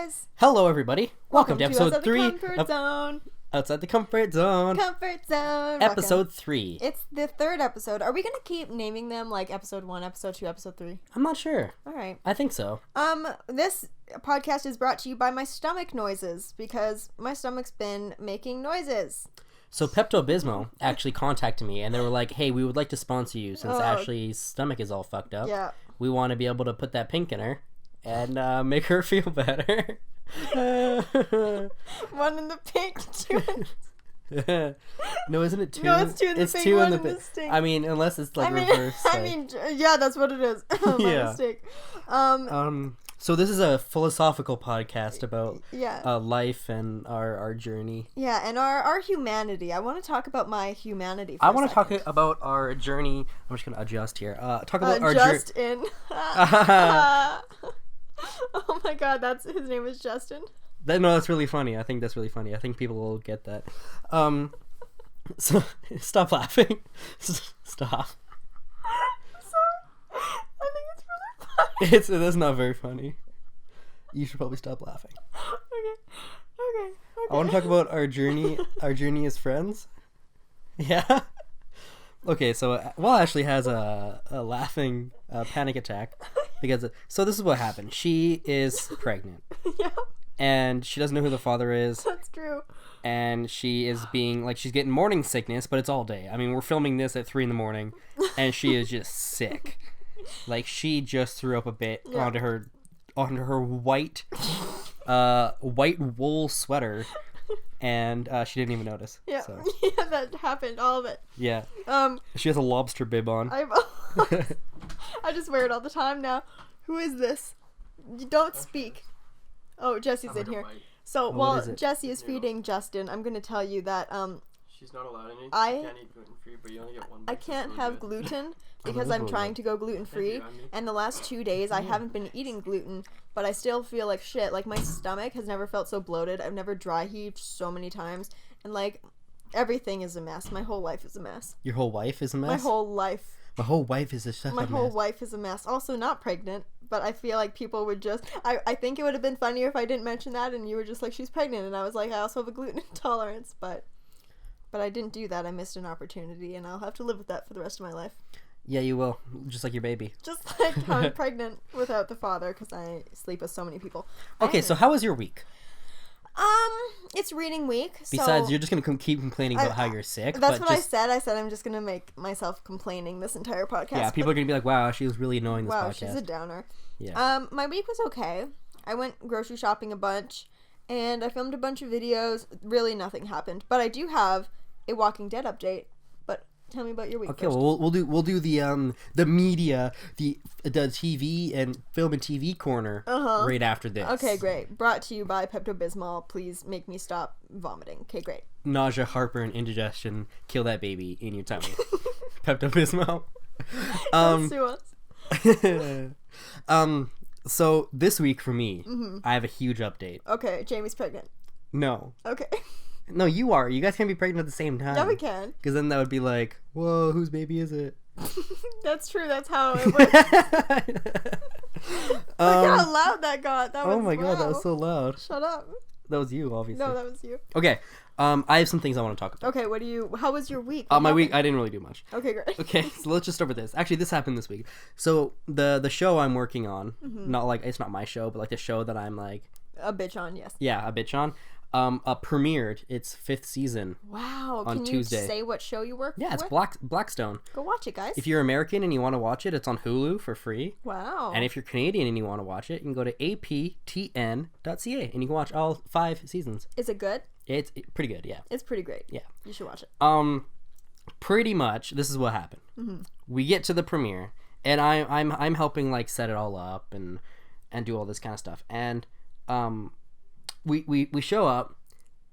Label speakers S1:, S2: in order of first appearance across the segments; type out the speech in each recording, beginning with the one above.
S1: guys.
S2: Hello, everybody. Welcome to episode 3
S1: of
S2: Outside the Comfort Zone.
S1: Comfort Zone.
S2: Episode 3.
S1: It's the third episode. Are we going to keep naming them like episode 1, episode 2, episode 3?
S2: I'm not sure.
S1: All right.
S2: I think so.
S1: This podcast is brought to you by my stomach noises because my stomach's been making noises.
S2: So Pepto-Bismol actually contacted me and they were like, hey, we would like to sponsor you since Ashley's stomach is all fucked up.
S1: Yeah.
S2: We want to be able to put that pink in her and make her feel better.
S1: One in the pink, two in...
S2: No, isn't it 2?
S1: No, it's 2 in the pink, one in the stink.
S2: I mean, unless it's like reverse.
S1: Yeah, that's what it is. My mistake.
S2: So this is a philosophical podcast about
S1: yeah.
S2: Life and our journey.
S1: Yeah, and our humanity. I want to talk about my humanity.
S2: I want to talk about our journey. I'm just gonna adjust here. Talk about our
S1: Justin. Oh my God, his name is Justin.
S2: No, that's really funny. I think that's really funny. I think people will get that. So stop laughing. Stop.
S1: Sorry. I think it's really funny.
S2: That's not very funny. You should probably stop laughing.
S1: Okay.
S2: I want to talk about our journey as friends. Yeah. Okay, so Ashley has a laughing panic attack because so this is what happened. She is pregnant.
S1: Yeah.
S2: And she doesn't know who the father is.
S1: That's true.
S2: And she is she's getting morning sickness, but it's all day. I mean, we're filming this at 3 a.m, and she is just sick. Like, she just threw up a bit onto her white wool sweater, and she didn't even notice.
S1: Yeah,
S2: so.
S1: Yeah, that happened, all of it.
S2: Yeah. She has a lobster bib on.
S1: I just wear it all the time now. Who is this? You don't speak. Oh, Jesse's in here. So while Jesse is feeding Justin, I'm gonna tell you that
S3: she's not allowed any.
S1: I
S3: can't eat gluten free, but you only get one.
S1: I can't have gluten because I'm trying to go gluten free, and the last 2 days I haven't been eating gluten, but I still feel like shit. Like, my stomach has never felt so bloated. I've never dry heaved so many times, and like everything is a mess. My whole life is a mess.
S2: Your whole wife is a mess?
S1: My whole life.
S2: My whole wife is a mess.
S1: My whole wife is a mess. Also not pregnant, but I feel like people would just... I think it would have been funnier if I didn't mention that and you were just like, she's pregnant. And I was like, I also have a gluten intolerance, but I didn't do that. I missed an opportunity, and I'll have to live with that for the rest of my life.
S2: Yeah, you will. Just like your baby.
S1: Just like how I'm pregnant without the father because I sleep with so many people.
S2: Okay, so how was your week?
S1: It's reading week.
S2: Besides, you're just going to keep complaining about how you're sick.
S1: That's what I said. I said I'm just going to make myself complaining this entire podcast.
S2: Yeah, people are going to be like, wow, she was really annoying this podcast.
S1: Wow, she's a downer.
S2: Yeah.
S1: My week was okay. I went grocery shopping a bunch, and I filmed a bunch of videos. Really nothing happened. But I do have a Walking Dead update. But tell me about your week
S2: Okay,
S1: first.
S2: well, we'll do the media, the TV and film and TV corner right after this.
S1: Okay, great. Brought to you by Pepto-Bismol. Please make me stop vomiting. Okay, great.
S2: Nausea, heartburn, indigestion, kill that baby in your tummy. Pepto-Bismol.
S1: Don't sue us.
S2: So this week for me, I have a huge update.
S1: Okay, Jamie's pregnant.
S2: No.
S1: Okay.
S2: No, you are. You guys can't be pregnant at the same time.
S1: Yeah, we can.
S2: Because then that would be like, whoa, whose baby is it?
S1: That's true. That's how it works. Look how loud that got. That was,
S2: oh my God, that was so loud.
S1: Shut up.
S2: That was you, obviously.
S1: No, that was you.
S2: Okay. I have some things I want to talk about.
S1: Okay, how was your week?
S2: My week, I didn't really do much.
S1: Okay, great.
S2: Okay, so let's just start with this. Actually, this happened this week. So the show I'm working on, not like, it's not my show, but like the show that I'm like...
S1: A bitch on, yes.
S2: Yeah, a bitch on. Premiered its 5th season.
S1: Wow.
S2: On Tuesday.
S1: Can you say what show you work with?
S2: Yeah, it's Blackstone.
S1: Go watch it, guys.
S2: If you're American and you want to watch it, it's on Hulu for free.
S1: Wow.
S2: And if you're Canadian and you want to watch it, you can go to aptn.ca and you can watch all 5 seasons.
S1: Is it good?
S2: It's pretty good, yeah.
S1: It's pretty great.
S2: Yeah.
S1: You should watch it.
S2: Pretty much, this is what happened. We get to the premiere, and I'm helping like set it all up and do all this kind of stuff. And we show up,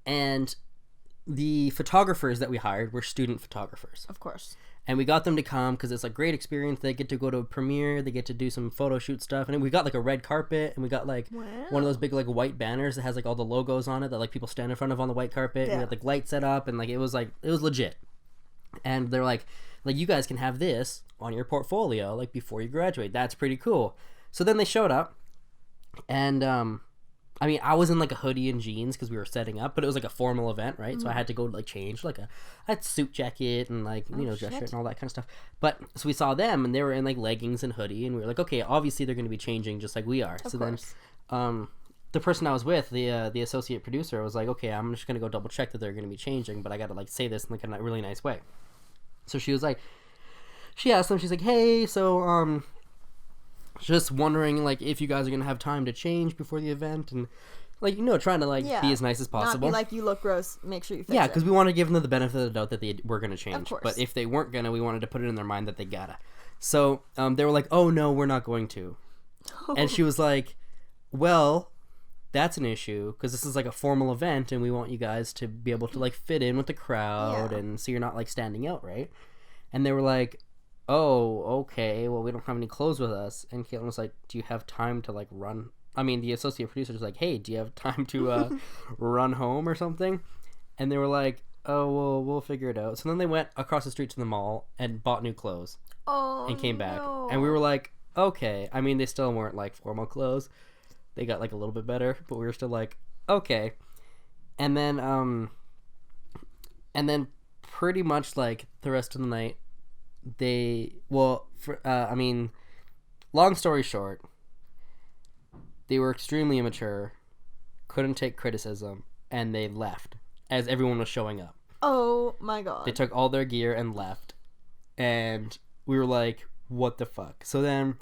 S2: and the photographers that we hired were student photographers.
S1: Of course. And
S2: we got them to come because it's a great experience. They get to go to a premiere. They get to do some photo shoot stuff. And we got like a red carpet, and we got like one of those big like white banners that has like all the logos on it that like people stand in front of on the white carpet. Yeah. And we had like lights set up, and like it was legit. And they're like you guys can have this on your portfolio like before you graduate. That's pretty cool. So then they showed up, and I mean, I was in like a hoodie and jeans because we were setting up, but it was like a formal event, right? So I had to go like change, like I had suit jacket and like dress shirt and all that kind of stuff. But so we saw them and they were in like leggings and hoodie, and we were like, okay, obviously they're going to be changing just like we are.
S1: Of
S2: so
S1: course.
S2: then, the person I was with, the associate producer, was like, okay, I'm just going to go double check that they're going to be changing, but I got to like say this in like a really nice way. So she was like, she asked them, she's like, hey, so just wondering like if you guys are gonna have time to change before the event, and like trying to like be as nice as possible.
S1: Not be like, you look gross, make sure you fix it.
S2: Yeah, because we want to give them the benefit of the doubt that they were gonna change.
S1: Of course.
S2: But if they weren't gonna, we wanted to put it in their mind that they gotta. So they were like, oh no, we're not going to. And she was like, well, that's an issue because this is like a formal event and we want you guys to be able to like fit in with the crowd and so you're not like standing out, right? And they were like, oh, okay, well, we don't have any clothes with us. And Caitlin was like, do you have time to like run? I mean, the associate producer was like, hey, do you have time to run home or something? And they were like, oh, well, we'll figure it out. So then they went across the street to the mall and bought new clothes and came back. And we were like, okay. I mean, they still weren't like formal clothes. They got like a little bit better, but we were still like, okay. And then pretty much like the rest of the night, long story short, they were extremely immature, couldn't take criticism, and they left as everyone was showing up.
S1: Oh my god.
S2: They took all their gear and left, and we were like, what the fuck? So then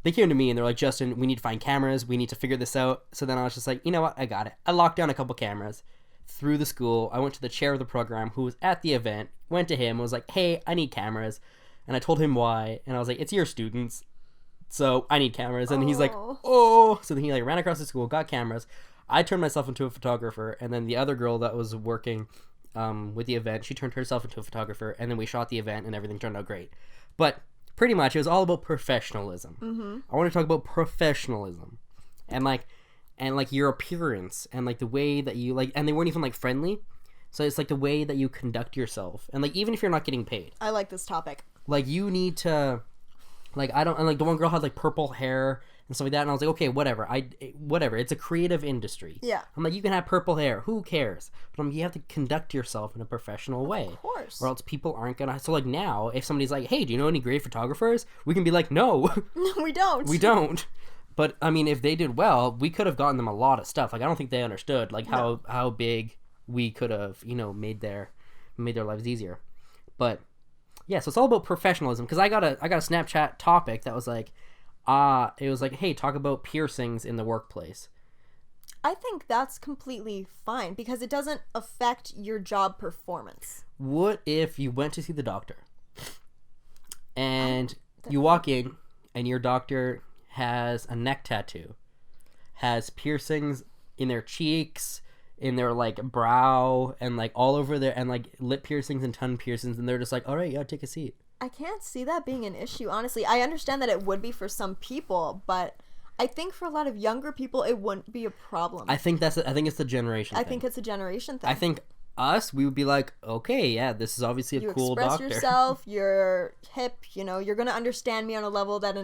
S2: they came to me and they're like, Justin, we need to find cameras, we need to figure this out. So then I was just like, you know what, I got it. I locked down a couple cameras through the school. I went to the chair of the program who was at the event, went to him and was like, hey, I need cameras. And I told him why, and I was like, it's your students, so I need cameras. And he's like, oh. So then he like ran across the school, got cameras. I turned myself into a photographer, and then the other girl that was working with the event, she turned herself into a photographer, and then we shot the event and everything turned out great. But pretty much it was all about professionalism. I want to talk about professionalism and like your appearance and like the way that you like, and they weren't even like friendly. So it's like the way that you conduct yourself, and like even if you're not getting paid.
S1: I like this topic.
S2: Like you need to, like I don't, and like the one girl had like purple hair and stuff like that, and I was like, okay, whatever, it's a creative industry.
S1: Yeah.
S2: I'm like, you can have purple hair, who cares? But you have to conduct yourself in a professional way.
S1: Of course.
S2: Or else people aren't gonna. So like now, if somebody's like, hey, do you know any great photographers? We can be like, no.
S1: No, we don't.
S2: We don't. But I mean, if they did well, we could have gotten them a lot of stuff. Like I don't think they understood like how big we could have, made their lives easier. But yeah, so it's all about professionalism, because I got a Snapchat topic that was like, it was like, hey, talk about piercings in the workplace.
S1: I think that's completely fine because it doesn't affect your job performance.
S2: What if you went to see the doctor and you walk in and your doctor has a neck tattoo, has piercings in their cheeks, in their like brow, and like all over there, and like lip piercings and tongue piercings, and they're just like, all right, yeah, take a seat.
S1: I can't see that being an issue, honestly. I understand that it would be for some people, but I think for a lot of younger people it wouldn't be a problem.
S2: I think it's the generation thing.
S1: I think it's a generation thing.
S2: I think us, we would be like, okay, yeah, this is obviously a cool doctor.
S1: You express yourself, you're hip, you're gonna understand me on a level that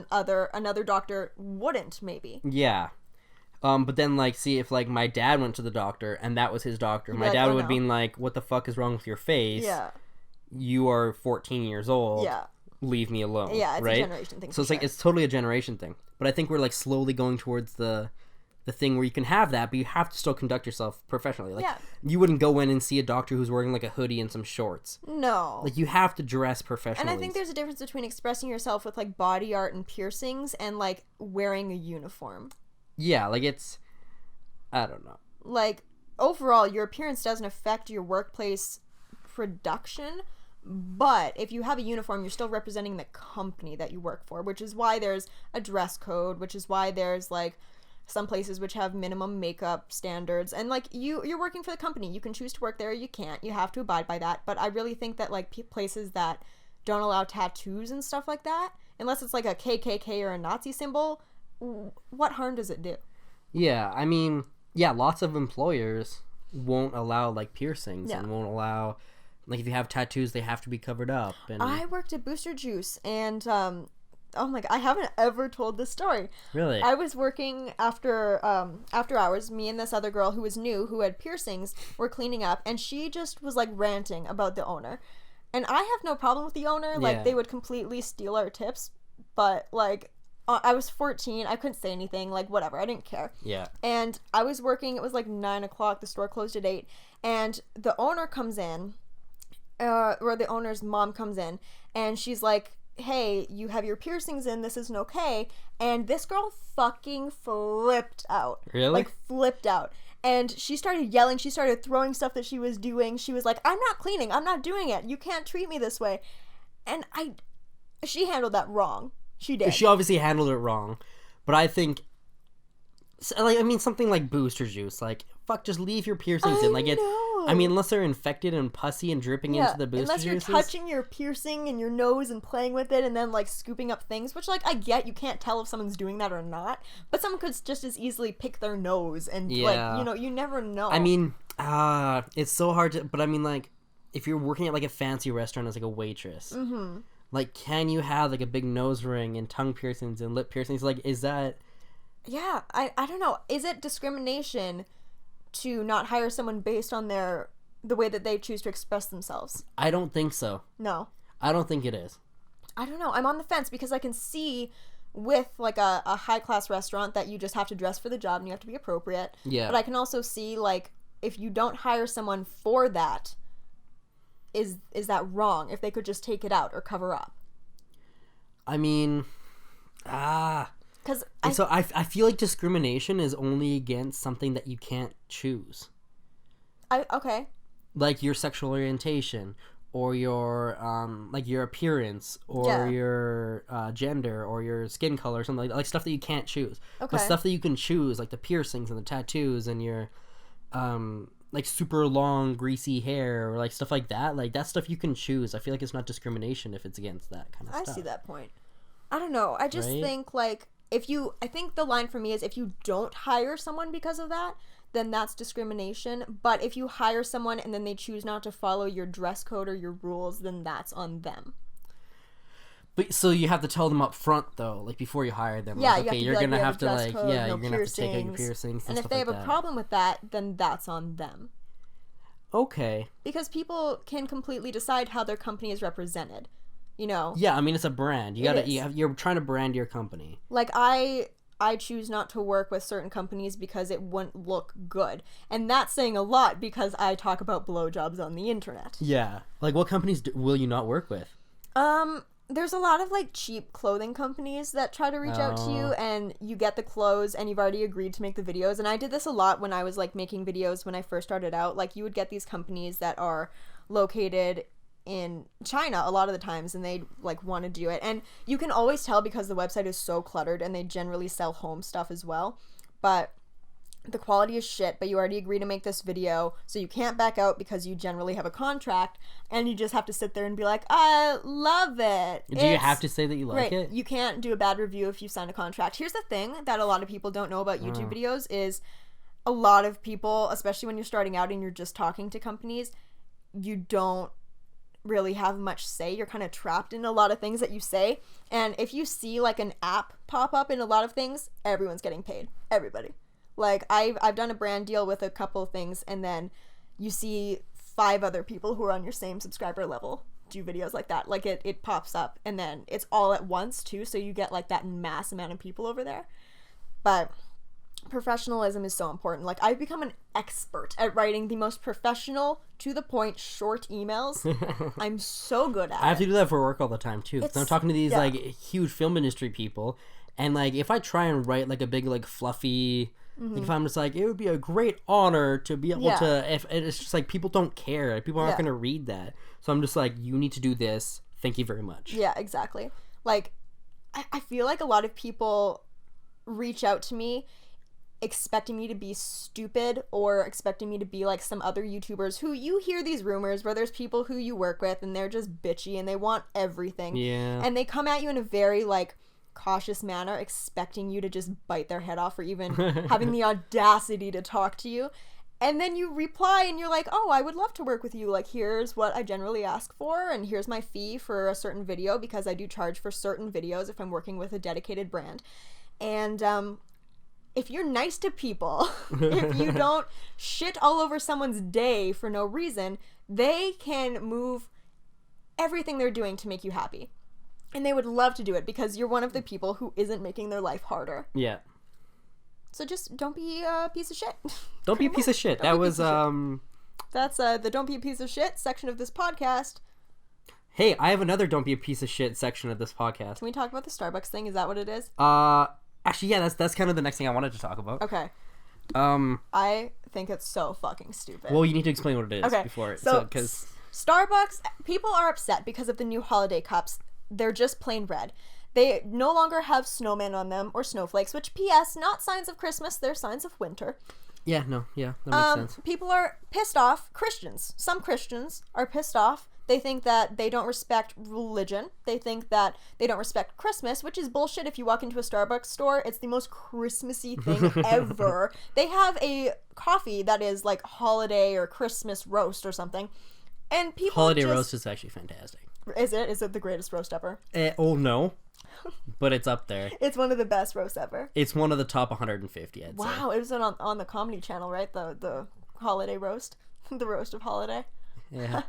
S1: another doctor wouldn't, maybe.
S2: Yeah. But then, like, see, if, like, my dad went to the doctor and that was his doctor, my dad would have been like, what the fuck is wrong with your face?
S1: Yeah.
S2: You are 14 years old.
S1: Yeah.
S2: Leave me alone.
S1: Yeah, it's
S2: right?
S1: a generation thing.
S2: So it's like, it's totally a generation thing. But I think we're, like, slowly going towards the thing where you can have that, but you have to still conduct yourself professionally. Like, you wouldn't go in and see a doctor who's wearing, like, a hoodie and some shorts.
S1: No.
S2: Like, you have to dress professionally.
S1: And I think there's a difference between expressing yourself with, like, body art and piercings and, like, wearing a uniform.
S2: Yeah, like, it's... I don't know.
S1: Like, overall, your appearance doesn't affect your workplace production, but if you have a uniform, you're still representing the company that you work for, which is why there's a dress code, which is why there's, like, some places which have minimum makeup standards, and, like, you're working for the company. You can choose to work there or you can't. You have to abide by that, but I really think that, like, places that don't allow tattoos and stuff like that, unless it's, like, a KKK or a Nazi symbol, what harm does it do?
S2: Yeah, I mean... Yeah, lots of employers won't allow, like, piercings and won't allow, like, if you have tattoos, they have to be covered up. And
S1: I worked at Booster Juice, and oh my god, I haven't ever told this story.
S2: Really?
S1: I was working after hours. Me and this other girl who was new, who had piercings, were cleaning up, and she just was like ranting about the owner. And I have no problem with the owner. Like, they would completely steal our tips, but like, I was 14. I couldn't say anything. Like, whatever. I didn't care.
S2: Yeah.
S1: And I was working. It was like 9 o'clock. The store closed at 8. And the owner comes in, or the owner's mom comes in, and she's like, hey, you have your piercings in, this isn't okay. And this girl fucking flipped out.
S2: Really?
S1: Like, flipped out. And she started yelling, she started throwing stuff that she was doing. She was like, I'm not cleaning, I'm not doing it, you can't treat me this way. And she handled that wrong. She did.
S2: She obviously handled it wrong. But I think, like, I mean, something like booster juice, like, fuck, just leave your piercings in. Like, I mean, unless they're infected and pussy and dripping into the booster
S1: unless you're
S2: juices.
S1: touching your piercing in your nose and playing with it and then, like, scooping up things, which, like, I get, you can't tell if someone's doing that or not, but someone could just as easily pick their nose and, like, you know, you never know.
S2: I mean, it's so hard to, but I mean, like, if you're working at, like, a fancy restaurant as, like, a waitress, like, can you have, like, a big nose ring and tongue piercings and lip piercings? Like, is that...
S1: Yeah, I don't know. Is it discrimination to not hire someone based on the way that they choose to express themselves?
S2: I don't think so.
S1: No.
S2: I don't think it is.
S1: I don't know. I'm on the fence because I can see with, like, a high-class restaurant that you just have to dress for the job and you have to be appropriate.
S2: Yeah.
S1: But I can also see, like, if you don't hire someone for that, is that wrong? If they could just take it out or cover up?
S2: I mean,
S1: Because
S2: I feel like discrimination is only against something that you can't choose.
S1: Okay.
S2: Like your sexual orientation, or your like your appearance, or your gender, or your skin color, or something like stuff that you can't choose.
S1: Okay.
S2: But stuff that you can choose, like the piercings and the tattoos and your like super long greasy hair, or like stuff like that stuff you can choose. I feel like it's not discrimination if it's against that kind of stuff.
S1: I see that point. I don't know. I just think, like, I think the line for me is if you don't hire someone because of that, then that's discrimination. But if you hire someone and then they choose not to follow your dress code or your rules, then that's on them.
S2: But so you have to tell them up front though, like before you hire them.
S1: Yeah,
S2: like, okay, you're gonna have to like,
S1: code,
S2: you're gonna have to take out your piercings.
S1: And if they have a problem with that, then that's on them.
S2: Okay.
S1: Because people can completely decide how their company is represented. You know.
S2: Yeah, I mean it's a brand. You're trying to brand your company.
S1: Like I choose not to work with certain companies because it wouldn't look good. And that's saying a lot because I talk about blowjobs on the internet.
S2: Yeah. Like what companies will you not work with?
S1: There's a lot of like cheap clothing companies that try to reach out to you, and you get the clothes and you've already agreed to make the videos. And I did this a lot when I was like making videos when I first started out. Like you would get these companies that are located in China a lot of the times, and they like want to do it, and you can always tell because the website is so cluttered, and they generally sell home stuff as well, but the quality is shit, but you already agree to make this video, so you can't back out because you generally have a contract, and you just have to sit there and be like, I love it.
S2: Do you have to say that you like it?
S1: You can't do a bad review if you sign a contract. Here's the thing that a lot of people don't know about YouTube videos is a lot of people, especially when you're starting out and you're just talking to companies, you don't really have much say. You're kind of trapped in a lot of things that you say, and if you see like an app pop up in a lot of things, everyone's getting paid. Everybody. Like I've done a brand deal with a couple of things, and then you see 5 other people who are on your same subscriber level do videos like that. Like it pops up, and then it's all at once too, so you get like that mass amount of people over there. But professionalism is so important. Like I've become an expert at writing the most professional, to the point, short emails. I'm so good at it.
S2: I have to do that for work all the time too. I'm talking to these like huge film industry people, and like if I try and write like a big like fluffy, like if I'm just like, it would be a great honor to be able to, if it's just like people don't care, people aren't gonna read that, so I'm just like, you need to do this, thank you very much. Yeah,
S1: exactly. Like I feel like a lot of people reach out to me expecting me to be stupid, or expecting me to be like some other YouTubers who you hear these rumors where there's people who you work with and they're just bitchy and they want everything. Yeah. And they come at you in a very like cautious manner, expecting you to just bite their head off, or even having the audacity to talk to you. And then you reply and you're like, oh, I would love to work with you. Like, here's what I generally ask for, and here's my fee for a certain video, because I do charge for certain videos if I'm working with a dedicated brand. And if you're nice to people, if you don't shit all over someone's day for no reason, they can move everything they're doing to make you happy. And they would love to do it because you're one of the people who isn't making their life harder.
S2: Yeah.
S1: So just don't be a piece of shit.
S2: Don't be a piece of shit. That was
S1: That's the don't be a piece of shit section of this podcast.
S2: Hey, I have another don't be a piece of shit section of this podcast.
S1: Can we talk about the Starbucks thing? Is that what it is?
S2: Actually, yeah, that's kind of the next thing I wanted to talk about.
S1: Okay. I think it's so fucking stupid.
S2: Well, you need to explain what it is before.
S1: So, because Starbucks, people are upset because of the new holiday cups. They're just plain red. They no longer have snowmen on them or snowflakes, which, P.S., not signs of Christmas, they're signs of winter.
S2: Yeah, no, yeah, that makes sense.
S1: People are pissed off. Christians. Some Christians are pissed off. They think that they don't respect religion. They think that they don't respect Christmas, which is bullshit. If you walk into a Starbucks store, it's the most Christmassy thing ever. They have a coffee that is like holiday or Christmas roast or something. And people
S2: Holiday roast is actually fantastic.
S1: Is it? Is it the greatest roast ever?
S2: Oh, no. But it's up there.
S1: It's one of the best roasts ever.
S2: It's one of the top 150, I'd say.
S1: Wow, it was on the Comedy Channel, right? The holiday roast. The roast of holiday.
S2: Yeah.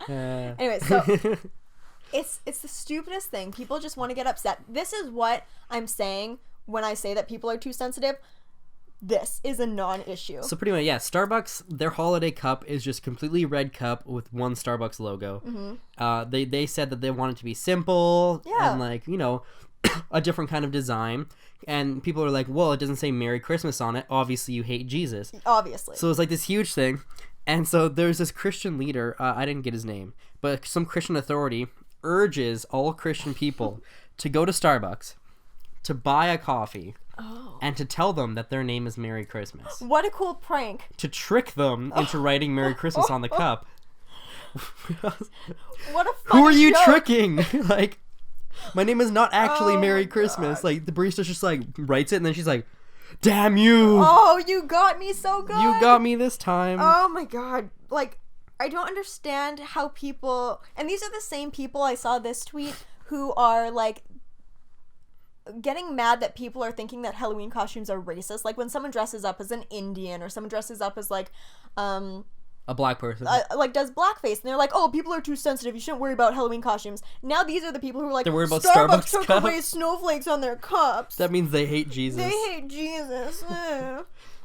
S1: Anyway, so it's the stupidest thing. People just want to get upset. This is what I'm saying when I say that people are too sensitive. This is a non-issue.
S2: So pretty much, yeah, Starbucks, their holiday cup is just completely red cup with one Starbucks logo. Mm-hmm. They said that they want it to be simple and, like, you know, a different kind of design. And people are like, well, it doesn't say Merry Christmas on it. Obviously, you hate Jesus.
S1: Obviously.
S2: So it's like this huge thing. And so there's this Christian leader, I didn't get his name, but some Christian authority urges all Christian people to go to Starbucks, to buy a coffee, and to tell them that their name is Merry Christmas.
S1: What a cool prank.
S2: To trick them into writing Merry Christmas on the cup.
S1: What a funny
S2: Who are you
S1: joke.
S2: tricking? Like, my name is not actually Merry Christmas. God. Like, the barista just, like, writes it, and then she's like, damn you!
S1: Oh, you got me so good!
S2: You got me this time.
S1: Oh my god. Like, I don't understand how people... And these are the same people, I saw this tweet, who are, like, getting mad that people are thinking that Halloween costumes are racist. Like, when someone dresses up as an Indian, or someone dresses up as, like,
S2: a black person.
S1: Like, does blackface, and they're like, oh, people are too sensitive, you shouldn't worry about Halloween costumes. Now these are the people who are like,
S2: they're worried about
S1: Starbucks took
S2: cups.
S1: away snowflakes on their cups.
S2: That means they hate Jesus.
S1: They hate Jesus.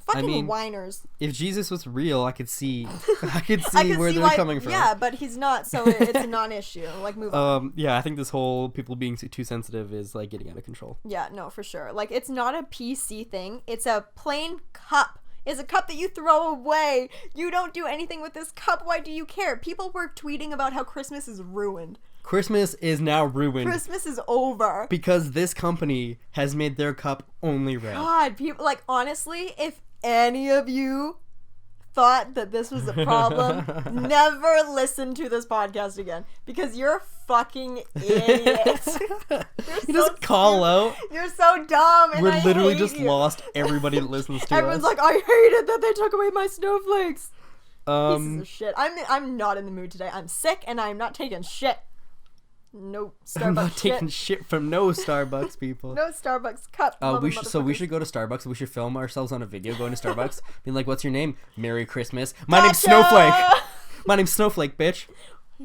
S1: Fucking whiners.
S2: If Jesus was real, I could see where they're coming from.
S1: Yeah, but he's not, so it's a non-issue. Like, move on.
S2: Yeah, I think this whole people being too sensitive is, like, getting out of control.
S1: Yeah, no, for sure. Like, it's not a PC thing. It's a plain cup. It's a cup that you throw away. You don't do anything with this cup. Why do you care? People were tweeting about how Christmas is ruined.
S2: Christmas is now ruined.
S1: Christmas is over.
S2: Because this company has made their cup only red.
S1: God, people, like, honestly, if any of you thought that this was a problem, never listen to this podcast again, because you're a fucking idiot.
S2: You just call out.
S1: You're so dumb, and
S2: We're literally
S1: hate
S2: just
S1: you.
S2: lost everybody that listens to
S1: Everyone's
S2: us.
S1: like, I hated that they took away my snowflakes. Pieces of shit. I'm not in the mood today. I'm sick, and I'm not taking shit. No Starbucks
S2: I'm not
S1: shit.
S2: taking shit from no Starbucks people.
S1: No Starbucks cup.
S2: We should go to Starbucks. We should film ourselves on a video going to Starbucks. Being like, what's your name? Merry Christmas. My name's Snowflake. My name's Snowflake, bitch.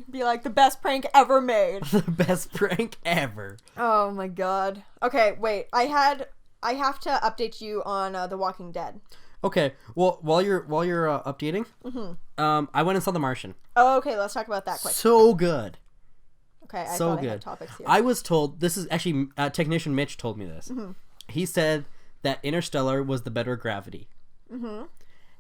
S1: Be like, the best prank ever made.
S2: The best prank ever.
S1: Oh my god. Okay, wait. I have to update you on The Walking Dead.
S2: Okay. Well, while you're updating, I went and saw The Martian.
S1: Oh, okay. Let's talk about that quick.
S2: So good.
S1: Okay, I
S2: so
S1: thought
S2: good.
S1: I had topics here.
S2: I was told, this is actually, technician Mitch told me this. Mm-hmm. He said that Interstellar was the better Gravity. Mm-hmm.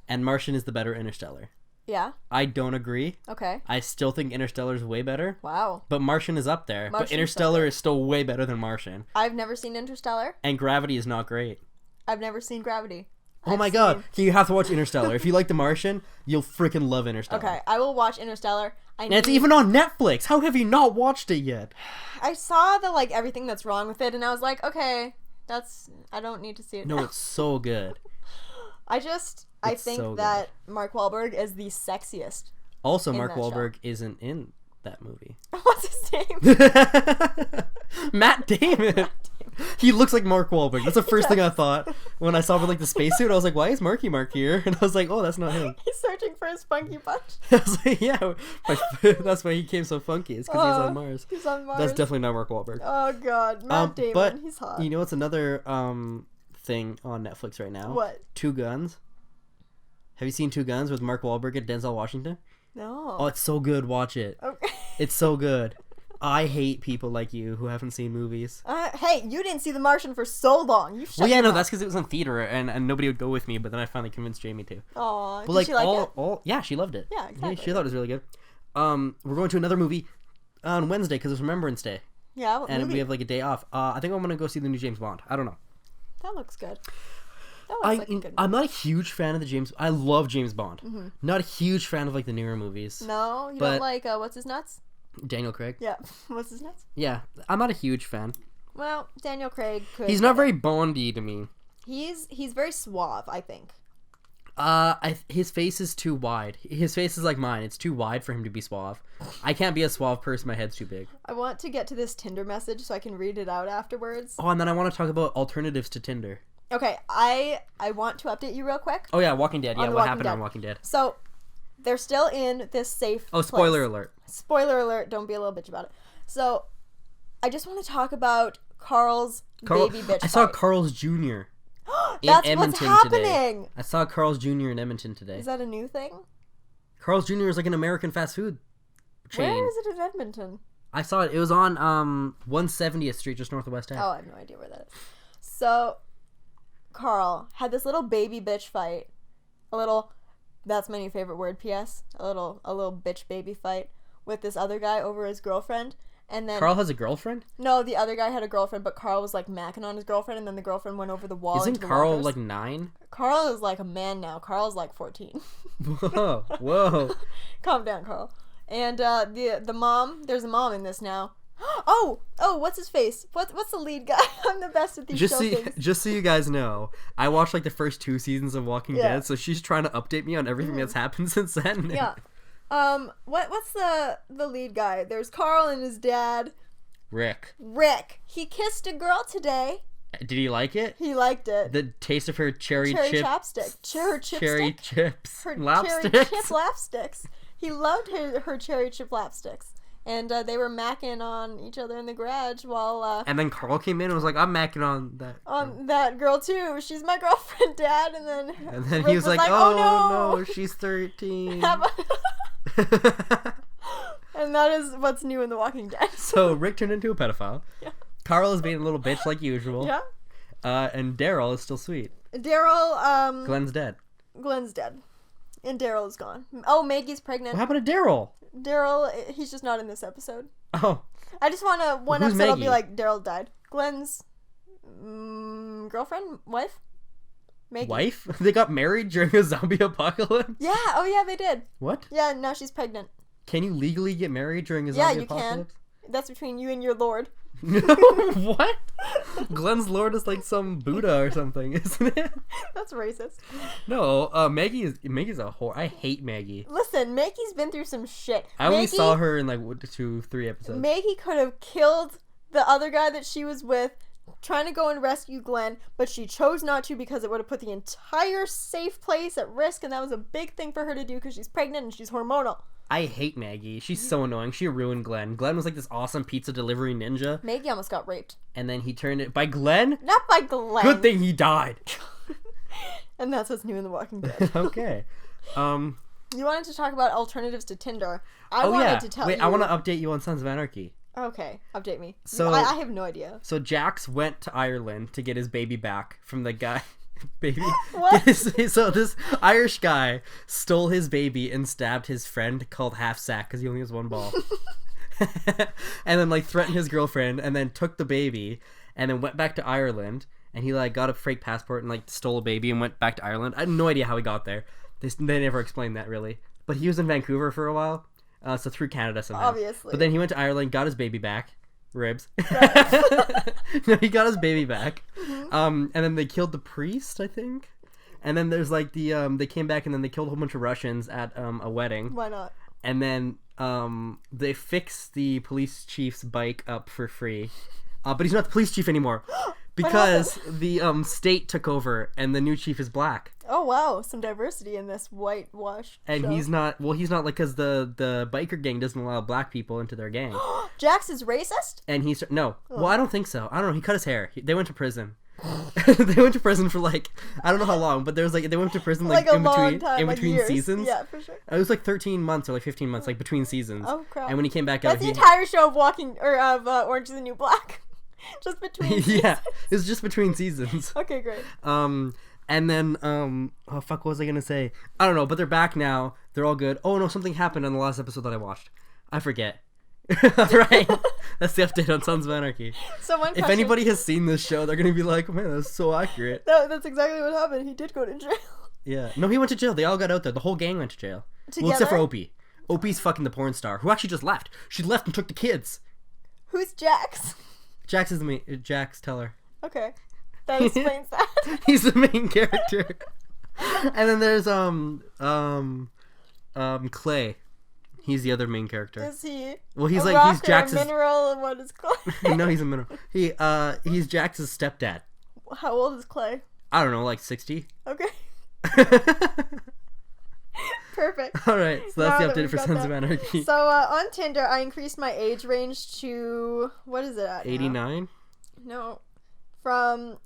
S2: And Martian is the better Interstellar.
S1: Yeah.
S2: I don't agree.
S1: Okay.
S2: I still think Interstellar is way better.
S1: Wow.
S2: But Martian is up there.
S1: Martian's
S2: but Interstellar is still way better than Martian.
S1: I've never seen Interstellar.
S2: And Gravity is not great.
S1: I've never seen Gravity.
S2: Oh my god. So you have to watch Interstellar. If you like The Martian, you'll freaking love Interstellar.
S1: Okay, I will watch Interstellar.
S2: And it's even on Netflix. How have you not watched it yet?
S1: I saw the, like, everything that's wrong with it, and I was like, okay, I don't need to see it.
S2: No, it's so good.
S1: I
S2: It's
S1: think
S2: so
S1: that Mark Wahlberg is the sexiest.
S2: Also,
S1: in
S2: Mark
S1: that show.
S2: Wahlberg isn't in that movie.
S1: What's his name?
S2: Matt Damon. He looks like Mark Wahlberg. That's the first thing I thought when I saw him in like the spacesuit. I was like, why is Marky Mark here? And I was like, oh, that's not him.
S1: He's searching for his funky punch.
S2: I was like, yeah, that's why he came so funky. It's because he's on Mars.
S1: He's on Mars.
S2: That's definitely not Mark Wahlberg.
S1: Oh god, Matt Damon.
S2: But
S1: he's hot.
S2: you know what's another thing on Netflix right now?
S1: What?
S2: Two Guns. Have you seen Two Guns with Mark Wahlberg and Denzel Washington?
S1: No.
S2: Oh, it's so good. Watch it.
S1: Okay.
S2: It's so good. I hate people like you who haven't seen movies.
S1: Hey, you didn't see The Martian for so long. You
S2: Well, yeah, no, that's because it was in theater and nobody would go with me. But then I finally convinced Jamie to.
S1: Aw,
S2: But
S1: did she like it?
S2: yeah, she loved it.
S1: Yeah, exactly.
S2: She thought it was really good. We're going to another movie on Wednesday because it's Remembrance Day,
S1: Yeah, what
S2: and
S1: movie?
S2: we have like a day off. I think I'm gonna go see the new James Bond. I don't know.
S1: That looks good. That looks like a good
S2: I'm not a huge fan of the James. I love James Bond.
S1: Mm-hmm.
S2: Not a huge fan of like the newer movies.
S1: No, you
S2: but-
S1: don't like what's his nuts?
S2: Daniel Craig.
S1: Yeah, what's his nuts?
S2: Yeah, I'm not a huge fan.
S1: Well, Daniel Craig could.
S2: He's not very Bondy to me.
S1: He's very suave, I think.
S2: His face is too wide. His face is like mine. It's too wide for him to be suave. I can't be a suave person. My head's too big.
S1: I want to get to this Tinder message so I can read it out afterwards.
S2: Oh, and then I want to talk about alternatives to Tinder.
S1: Okay, I want to update you real quick.
S2: Oh yeah, Walking Dead. Yeah,
S1: On
S2: what
S1: Walking
S2: happened
S1: Dead.
S2: on Walking Dead?
S1: So, they're still in this safe
S2: Oh, spoiler
S1: place.
S2: alert.
S1: Spoiler alert, don't be a little bitch about it. So, I just want to talk about Carl's baby bitch
S2: I saw
S1: fight.
S2: Carl's Jr. in
S1: That's
S2: Edmonton
S1: what's happening!
S2: today. I saw Carl's Jr. in Edmonton today.
S1: Is that a new thing?
S2: Carl's Jr. is like an American fast food chain.
S1: Where is it in Edmonton?
S2: I saw it. It was on 170th Street, just north of West End.
S1: Oh, I have no idea where that is. So, Carl had this little baby bitch fight. A little, that's my new favorite word, P.S. A little bitch baby fight with this other guy over his girlfriend. And then
S2: Carl has a girlfriend?
S1: no, the other guy had a girlfriend, but Carl was like macking on his girlfriend, and then the girlfriend went over the wall.
S2: Isn't
S1: into the
S2: Carl
S1: walkers.
S2: like 9?
S1: Carl is like a man now. Carl's like 14.
S2: Whoa.
S1: Calm down, Carl. And the mom, there's a mom in this now. Oh, what's his face? What's the lead guy? I'm the best at these show things.
S2: Just so you guys know, I watched like the first 2 seasons of Walking
S1: Yeah.
S2: Dead, so she's trying to update me on everything that's happened since then.
S1: Yeah. What's the lead guy? There's Carl and his dad.
S2: Rick.
S1: He kissed a girl today.
S2: Did he like it?
S1: He liked it.
S2: The taste of her cherry
S1: chapstick. Cherry
S2: chips.
S1: Her
S2: Lapsticks.
S1: cherry chip lapsticks. He loved her cherry chip lapsticks. And they were macking on each other in the garage while
S2: And then Carl came in and was like, I'm macking on that.
S1: on that girl too. She's my girlfriend, Dad. And then
S2: He
S1: Rick
S2: was like,
S1: oh
S2: no, she's 13.
S1: And that is what's new in The Walking Dead.
S2: So Rick turned into a pedophile.
S1: Yeah.
S2: Carl is being a little bitch like usual.
S1: Yeah.
S2: And Daryl is still sweet.
S1: Daryl,
S2: Glenn's dead.
S1: Glenn's dead. And Daryl is gone. Oh, Maggie's pregnant.
S2: What happened to Daryl?
S1: Daryl, he's just not in this episode.
S2: Oh.
S1: I just want to, one
S2: Who's
S1: episode I'll be
S2: Maggie?
S1: like, Daryl died. Glenn's girlfriend? Wife? Maggie.
S2: Wife? They got married during a zombie apocalypse?
S1: Yeah, oh yeah, they did.
S2: What?
S1: Yeah, now she's pregnant.
S2: Can you legally get married during a
S1: Yeah,
S2: zombie
S1: you can.
S2: apocalypse?
S1: That's between you and your lord.
S2: What? Glenn's lord is like some Buddha or something, isn't it?
S1: That's racist.
S2: No, Maggie's a whore. I hate Maggie.
S1: Listen, Maggie's been through some shit.
S2: I only saw her in like 2-3 episodes.
S1: Maggie could have killed the other guy that she was with, trying to go and rescue Glenn, but she chose not to because it would have put the entire safe place at risk, and that was a big thing for her to do because she's pregnant and she's hormonal.
S2: I hate Maggie. She's so annoying. She ruined Glenn. Glenn was like this awesome pizza delivery ninja,
S1: Maggie almost got raped.
S2: and then he turned it by Glenn.
S1: Not by Glenn.
S2: Good thing he died.
S1: And that's what's new in The Walking Dead.
S2: Okay.
S1: You wanted to talk about alternatives to Tinder. I wanted to tell you.
S2: Wait, I want to update you on Sons of Anarchy.
S1: Okay, update me.
S2: So-
S1: I have no idea.
S2: So Jax went to Ireland to get his baby back from the guy. Baby.
S1: What?
S2: So this Irish guy stole his baby and stabbed his friend called Half Sack because he only has one ball. And then like threatened his girlfriend and then took the baby and then went back to Ireland and he like got a fake passport and like stole a baby and went back to Ireland. I had no idea how he got there. They never explained that really. But he was in Vancouver for a while. So through Canada somehow.
S1: Obviously.
S2: But then he went to Ireland, got his baby back. Ribs. No, he got his baby back. And then they killed the priest, I think. And then there's like they came back and then they killed a whole bunch of Russians at a wedding.
S1: Why not?
S2: And then they fixed the police chief's bike up for free. But he's not the police chief anymore. Because the state took over and the new chief is black.
S1: Oh wow, some diversity in this whitewash
S2: And
S1: show.
S2: he's not like, because the biker gang doesn't allow black people into their gang.
S1: Jax is racist?
S2: And he's no. Well, I don't think so. I don't know. He cut his hair. They went to prison. They went to prison for like I don't know how long, but there's like they went to prison like
S1: a
S2: in
S1: long
S2: between
S1: time, like years.
S2: seasons.
S1: Yeah, for sure.
S2: It was like 13 months or like 15 months, like between seasons.
S1: Oh crap!
S2: And when he came back
S1: that's
S2: out,
S1: the entire show of Orange is the New Black, just between.
S2: Yeah, it was just between seasons.
S1: Okay, great.
S2: And then oh fuck, what was I gonna say? I don't know, but they're back now. They're all good. Oh no, something happened on the last episode that I watched. I forget. Right, that's the update on Sons of Anarchy. If anybody has seen this show, they're gonna be like, man, that's so accurate.
S1: No, that's exactly what happened. He did go to jail.
S2: Yeah, no, he went to jail. They all got out there. The whole gang went to jail.
S1: Together?
S2: Well, except for Opie. Opie's fucking the porn star who actually just left. She left and took the kids.
S1: Who's Jax?
S2: Jax is Jax Teller.
S1: Okay, that explains that.
S2: He's the main character. And then there's Clay. He's the other main character.
S1: Is he?
S2: Well, he's
S1: he's
S2: Jax's
S1: a mineral, and what is Clay?
S2: No, he's a mineral. He's Jax's stepdad.
S1: How old is Clay?
S2: I don't know, like 60.
S1: Okay. Perfect.
S2: All right, so that's
S1: Now
S2: the
S1: that
S2: update
S1: we've
S2: for
S1: got
S2: Sons
S1: that.
S2: of Anarchy.
S1: So on Tinder, I increased my age range to what is it at?
S2: 89.
S1: No, from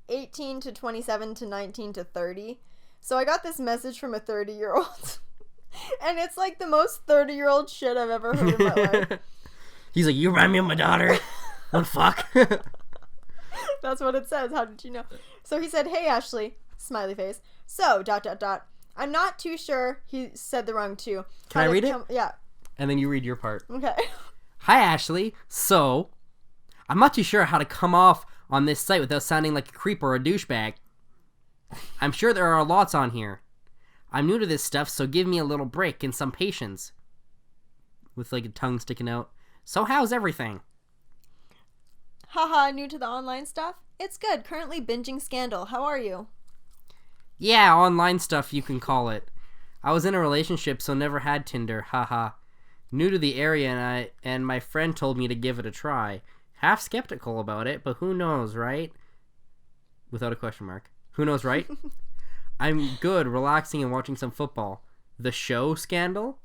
S1: 18 to 27 to 19 to 30. So I got this message from a 30-year-old. And it's like the most 30-year-old shit I've ever heard in my life.
S2: He's like, you remind me of my daughter. What the fuck?
S1: That's what it says. How did you know? So he said, hey, Ashley. Smiley face. So, ... I'm not too sure. He said the wrong two.
S2: Can I read it?
S1: Yeah.
S2: And then you read your part.
S1: Okay.
S2: Hi, Ashley. So, I'm not too sure how to come off on this site without sounding like a creep or a douchebag. I'm sure there are lots on here. I'm new to this stuff, so give me a little break and some patience. With like a tongue sticking out. So how's everything?
S1: Haha, new to the online stuff? It's good. Currently binging Scandal. How are you?
S2: Yeah, online stuff you can call it. I was in a relationship, so never had Tinder. Haha. New to the area, and my friend told me to give it a try. Half skeptical about it, but who knows, right? Without a question mark. Who knows, right? I'm good, relaxing and watching some football. The show Scandal?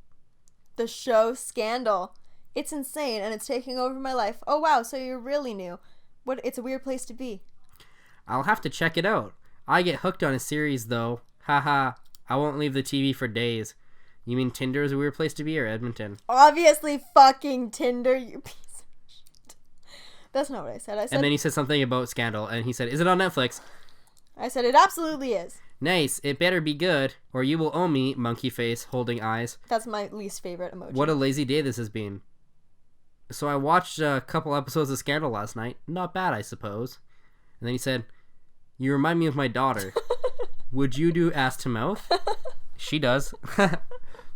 S1: The show Scandal. It's insane, and it's taking over my life. Oh, wow, so you're really new. It's a weird place to be.
S2: I'll have to check it out. I get hooked on a series, though. Haha. I won't leave the TV for days. You mean Tinder is a weird place to be, or Edmonton?
S1: Obviously fucking Tinder, you piece of shit. That's not what I said.
S2: And then he said something about Scandal, and he said, is it on Netflix?
S1: I said it absolutely is.
S2: Nice. It better be good, or you will owe me, monkey face, holding eyes.
S1: That's my least favorite emoji.
S2: What a lazy day this has been. So I watched a couple episodes of Scandal last night. Not bad, I suppose. And then he said, you remind me of my daughter. Would you do ass to mouth? She does.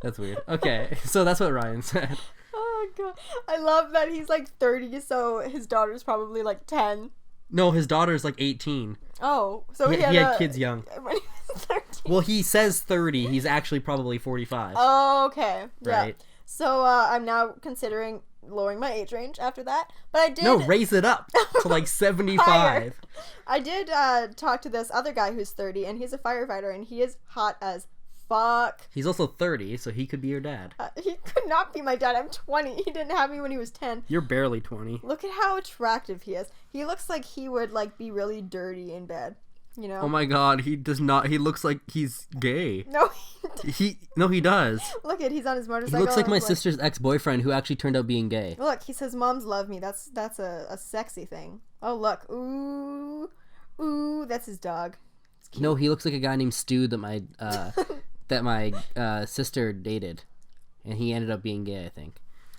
S2: That's weird. Okay, so that's what Ryan said.
S1: Oh, God. I love that he's like 30, so his daughter's probably like 10.
S2: No, his daughter's like 18.
S1: Oh, so
S2: he had kids young.
S1: When he was 13.
S2: Well, he says 30. He's actually probably 45.
S1: Oh, okay.
S2: Right.
S1: Yeah. So I'm now considering lowering my age range after that. But I did...
S2: No, raise it up to like 75.
S1: Higher. I did talk to this other guy who's 30, and he's a firefighter, and he is hot as fuck.
S2: He's also 30, so he could be your dad.
S1: He could not be my dad. I'm 20. He didn't have me when he was 10.
S2: You're barely 20.
S1: Look at how attractive he is. He looks like he would like be really dirty in bed. You know?
S2: Oh my god, he does not. He looks like he's gay.
S1: No,
S2: he does.
S1: Look at he's on his motorcycle.
S2: He looks like my sister's ex-boyfriend who actually turned out being gay.
S1: Look, he says moms love me. That's a sexy thing. Oh look, ooh, that's his dog.
S2: No, he looks like a guy named Stu that my sister dated, and he ended up being gay, I think.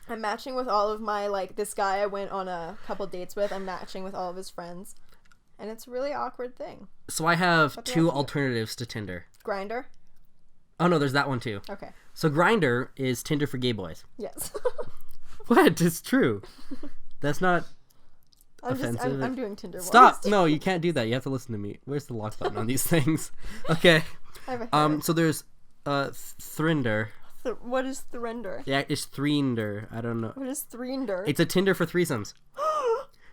S1: I'm matching with all of my this guy I went on a couple dates with. I'm matching with all of his friends. And it's a really awkward thing.
S2: So I have two alternatives to Tinder.
S1: Grindr?
S2: Oh no, there's that one too.
S1: Okay.
S2: So Grindr is Tinder for gay boys.
S1: Yes.
S2: What? It's true. That's not... offensive.
S1: I'm doing Tinder.
S2: Stop! No, you can't do that. You have to listen to me. Where's the lock button on these things? Okay. So there's Thrinder.
S1: What is Thrinder?
S2: Yeah, it's Thrinder. I don't know.
S1: What is Thrinder?
S2: It's a Tinder for threesomes.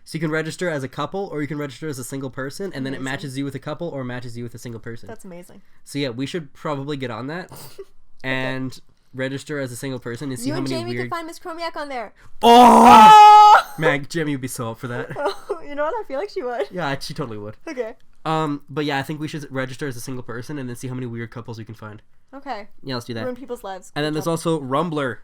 S2: So you can register as a couple, or you can register as a single person, and then it matches you with a couple, or matches you with a single person.
S1: That's amazing.
S2: So yeah, we should probably get on that and register as a single person and see how many
S1: You and Jamie
S2: weird.
S1: can find Miss Chromiak on there.
S2: Oh! Man, Jamie would be so up for that.
S1: You know what? I feel like she would.
S2: Yeah, she totally would.
S1: Okay.
S2: But yeah, I think we should register as a single person and then see how many weird couples we can find.
S1: Okay.
S2: Yeah, let's do that.
S1: Ruin people's lives.
S2: And then there's also Rumbler.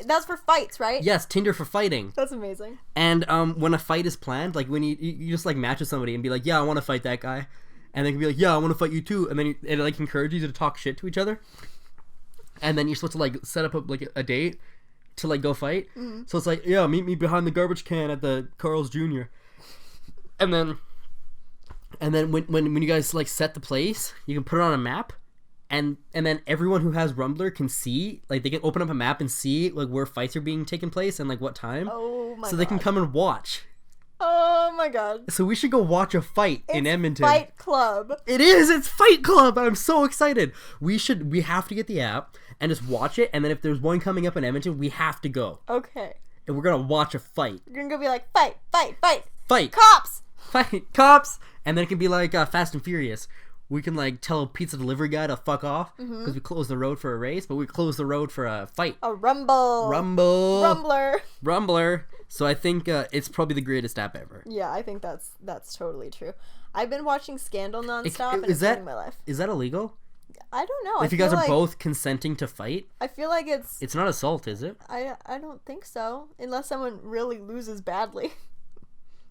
S1: That's for fights, right?
S2: Yes, Tinder for fighting.
S1: That's amazing.
S2: And when a fight is planned, like when you just like match with somebody and be like, yeah, I want to fight that guy, and they can be like, yeah, I want to fight you too, and then it like encourages you to talk shit to each other, and then you're supposed to like set up a date to like go fight. Mm-hmm. So it's like, yeah, meet me behind the garbage can at the Carl's Jr. And then when you guys like set the place, you can put it on a map. And then everyone who has Rumbler can see, like, they can open up a map and see, like, where fights are being taken place and, like, what time.
S1: Oh, my God.
S2: So they can come and watch.
S1: Oh, my God.
S2: So we should go watch a fight in Edmonton.
S1: Fight Club.
S2: It is! It's Fight Club! I'm so excited! We have to get the app and just watch it, and then if there's one coming up in Edmonton, we have to go.
S1: Okay.
S2: And we're gonna watch a fight.
S1: You're gonna go be like, fight, fight, fight!
S2: Fight!
S1: Cops!
S2: Fight! Cops! And then it can be like Fast and Furious. We can, like, tell a pizza delivery guy to fuck off because we closed the road for a race, but we closed the road for a fight.
S1: A rumble.
S2: Rumbler. So I think it's probably the greatest app ever.
S1: Yeah, I think that's totally true. I've been watching Scandal nonstop and it's ruining my life.
S2: Is that illegal?
S1: I don't know.
S2: If you guys are both consenting to fight?
S1: I feel like it's
S2: not assault, is it?
S1: I don't think so. Unless someone really loses badly.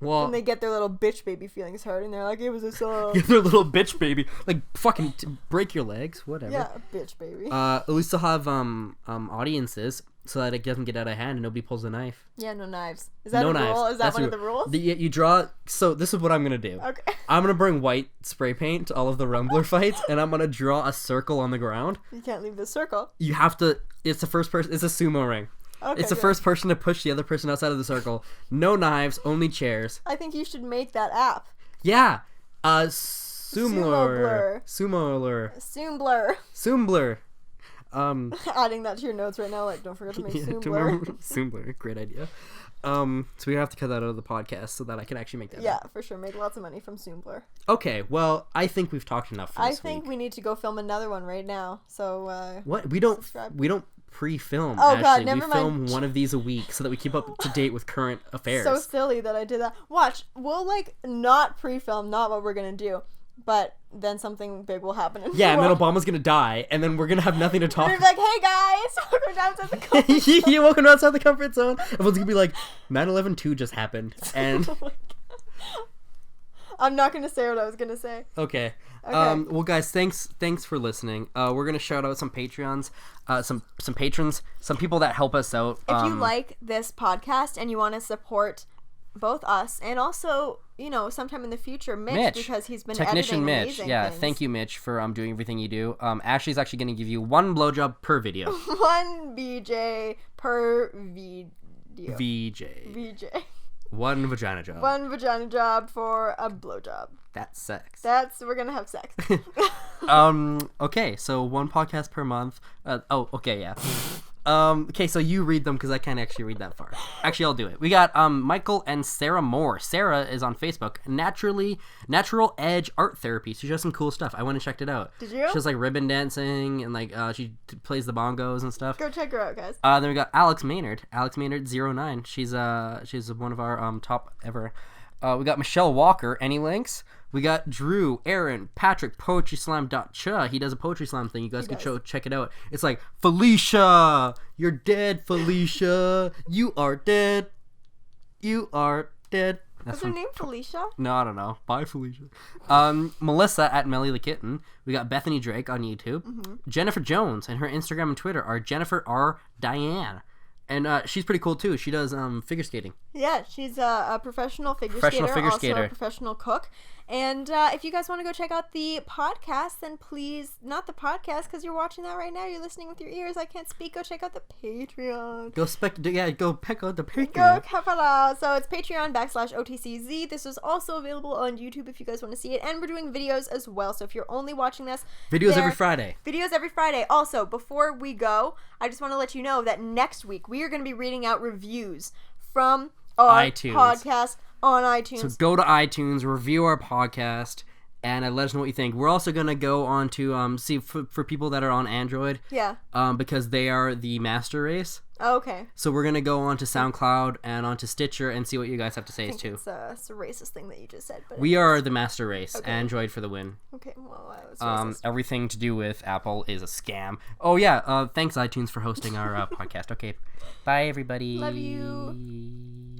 S2: Well,
S1: and they get their little bitch baby feelings hurt, and they're like, it was assault.
S2: Get their little bitch baby. Like, fucking break your legs, whatever.
S1: Yeah, bitch baby.
S2: At least they'll have audiences so that it doesn't get out of hand and nobody pulls a knife.
S1: Yeah, no knives. Is that a rule? Is that one of the rules?
S2: You draw... So, this is what I'm going to do.
S1: Okay.
S2: I'm going to bring white spray paint to all of the Rumbler fights, and I'm going to draw a circle on the ground.
S1: You can't leave the circle.
S2: You have to... It's the first person... It's a sumo ring. Okay, it's the first person to push the other person outside of the circle. No knives, only chairs.
S1: I think you should make that app.
S2: Yeah. Sumoblur.
S1: Adding that to your notes right now, like, don't forget to make Sumoblur.
S2: Sumoblur, great idea. So we have to cut that out of the podcast so that I can actually make that.
S1: Yeah, for sure. Make lots of money from Sumoblur.
S2: Okay, well, I think we've talked enough for this week.
S1: I think we need to go film another one right now. So
S2: what? We don't pre-film.
S1: Oh,
S2: actually.
S1: God, never
S2: we
S1: mind.
S2: film one of these a week so that we keep up to date with current affairs.
S1: So silly that I did that. Watch, we'll like not pre-film, not what we're gonna do, but then something big will happen. And
S2: then Obama's gonna die, and then we're gonna have nothing to talk.
S1: We're gonna be like, hey guys, welcome to Outside the Comfort Zone.
S2: Yeah, welcome to Outside the Comfort Zone. Everyone's gonna be like, 9/11/2 just happened, and
S1: I'm not gonna say what I was gonna say.
S2: Okay. Well, guys, thanks for listening. We're gonna shout out some Patreons, some patrons, some people that help us out.
S1: If you like this podcast and you want to support both us and also, sometime in the future, Mitch because he's been
S2: technician
S1: editing
S2: Mitch.
S1: amazing
S2: Yeah,
S1: things.
S2: Thank you, Mitch, for doing everything you do. Ashley's actually gonna give you 1 blowjob per video.
S1: 1 BJ per video.
S2: VJ. 1 vagina job.
S1: 1 vagina job for a blowjob.
S2: That's sex.
S1: We're gonna have sex.
S2: Okay, so 1 podcast per month. Okay, yeah. Okay, so you read them because I can't actually read that far. Actually, I'll do it. We got Michael and Sarah Moore. Sarah is on Facebook. Natural Edge Art Therapy. She does some cool stuff. I went and checked it out.
S1: Did you?
S2: She does like ribbon dancing and like she plays the bongos and stuff.
S1: Go check her out, guys.
S2: Then we got Alex Maynard. Alex Maynard 09. She's one of our top ever. We got Michelle Walker. Any links? We got Drew, Aaron, Patrick, PoetrySlam.cha. He does a poetry slam thing. You guys can check it out. It's like, Felicia, you're dead, Felicia. You are dead. You are dead.
S1: What's her name, Felicia?
S2: No, I don't know. Bye, Felicia. Melissa at MellyTheKitten. We got Bethany Drake on YouTube. Mm-hmm. Jennifer Jones, and her Instagram and Twitter are Jennifer R. Diane. And she's pretty cool too. She does figure skating.
S1: Yeah, she's a professional figure skater, also a professional cook. And if you guys want to go check out the podcast, then please, not the podcast, because you're watching that right now. You're listening with your ears. I can't speak. Go check out the Patreon.
S2: Go check out the Patreon.
S1: Go check it out. So it's Patreon.com/OTCZ. This is also available on YouTube if you guys want to see it. And we're doing videos as well. So if you're only watching this,
S2: videos every Friday.
S1: Videos every Friday. Also, before we go, I just want to let you know that next week we are going to be reading out reviews from our podcast on iTunes.
S2: So go to iTunes, review our podcast, and let us know what you think. We're also going to go on to see for people that are on Android.
S1: Yeah.
S2: Because they are the master race.
S1: Oh, okay.
S2: So we're going to go on to SoundCloud and onto Stitcher and see what you guys have to say too.
S1: It's a racist thing that you just said. But
S2: we are the master race.
S1: Okay.
S2: Android for the win.
S1: Okay, well, that was racist.
S2: Everything to do with Apple is a scam. Oh, yeah. Thanks, iTunes, for hosting our podcast. Okay. Bye, everybody.
S1: Love you.